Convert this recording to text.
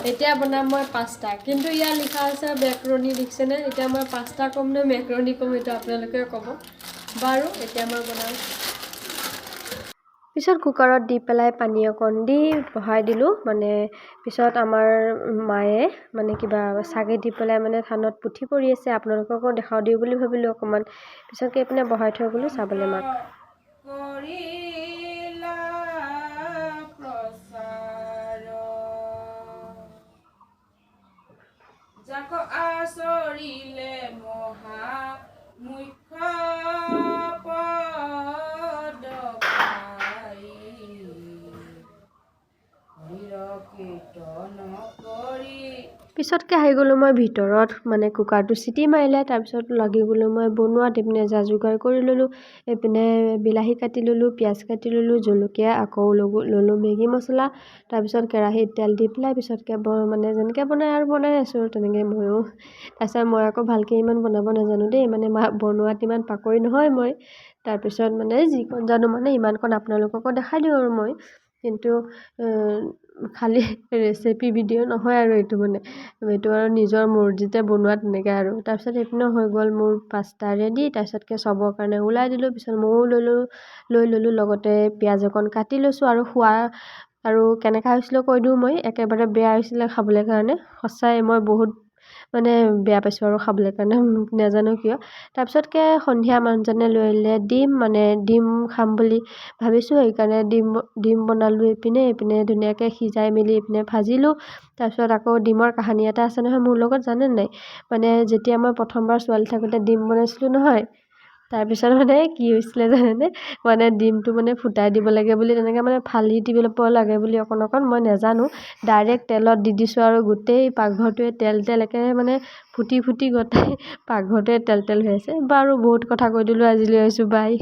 এতিয়া বনাম মই পাস্তা, কিন্তু ইয়াত লিখা আছে মেক্ৰণি লিখছেনে। এতিয়া মই পাস্তা ক'ম নে মেক্ৰণি ক'ম এইটো আপোনালোকে ক'ব। বাৰু এতিয়া মই বনাম। পিছত কুকাৰত দি পেলাই পানী অকণ দি বহাই দিলোঁ। মানে পিছত আমাৰ মায়ে মানে কিবা চাগে দি পেলাই মানে ধানত পুঠি পৰি আছে, আপোনালোককো দেখাও দিওঁ বুলি ভাবিলোঁ অকণমান। পিছতকে এইপিনে বহাই থৈ গ'লোঁ চাবলৈ মাক। যাক আচৰিলে মহা মুখ্য পদ পাই কীৰ্তন কৰি। পিছতকে আহি গ'লোঁ মই ভিতৰত, মানে কুকাৰটো চিটি মাৰিলে। তাৰপিছত লাগি গ'লোঁ মই বনোৱাত। এইপিনে যা যোগাৰ কৰি ল'লোঁ। এইপিনে বিলাহী কাটি ল'লোঁ, পিঁয়াজ কাটি ল'লোঁ, জলকীয়া, আকৌ ল'লোঁ মেগী মছলা। তাৰপিছত কেৰাহীত তেল দি পেলাই পিছতকে মানে যেনেকৈ বনাই আৰু বনাই আছোঁ আৰু তেনেকৈ ময়ো। তাৰপিছত মই আকৌ ভালকৈ ইমান বনাব নাজানো দেই, মানে বনোৱাত ইমান পাকৰি নহয় মই। তাৰপিছত মানে যিকণ জানো মানে ইমানকণ আপোনালোককো দেখাই দিওঁ আৰু মই। কিন্তু খালি ৰেচিপি ভিডিঅ' নহয় আৰু এইটো মানে এইটো আৰু নিজৰ মৰ্জিতে বনোৱা তেনেকৈ আৰু। তাৰপিছত এইপিনে হৈ গ'ল মোৰ পাস্তা ৰেডি। তাৰপিছতকে চবৰ কাৰণে ওলাই দিলোঁ। পিছত ময়ো লৈ ল'লোঁ, লগতে পিঁয়াজ অকণ কাটি লৈছোঁ। আৰু খোৱা আৰু কেনেকুৱা হৈছিলে কৈ দিওঁ মই, একেবাৰে বেয়া হৈছিলে খাবলৈ কাৰণে। সঁচাই মই বহুত মানে বেয়া পাইছোঁ আৰু খাবলৈ কাৰণে, নাজানো কিয়। তাৰপিছতকে সন্ধিয়া মানুহজনে লৈ আহিলে ডিম, মানে ডিম খাম বুলি ভাবিছোঁ, সেইকাৰণে ডিম বনালোঁ। এইপিনে ধুনীয়াকৈ সিজাই মেলি এইপিনে ভাজিলোঁ। তাৰপিছত আকৌ ডিমৰ কাহানি এটা আছে নহয় মোৰ লগত, জানে নাই? মানে যেতিয়া মই প্ৰথমবাৰ ছোৱালী থাকোঁতে ডিম বনাইছিলোঁ নহয়, তাৰপিছত মানে কি হৈছিলে জানেনে? মানে ডিমটো মানে ফুটাই দিব লাগে বুলি, তেনেকৈ মানে ফালি দিব লাগে বুলি অকণ মই নাজানো। ডাইৰেক্ট তেলত দি দিছোঁ আৰু গোটেই পাকঘৰটোৱে তেল একে মানে ফুটি গোটেই পাকঘৰটোৱে তেল হৈ আছে। বাৰু বহুত কথা কৈ দিলোঁ, আজিলৈ আহিছোঁ, বাই।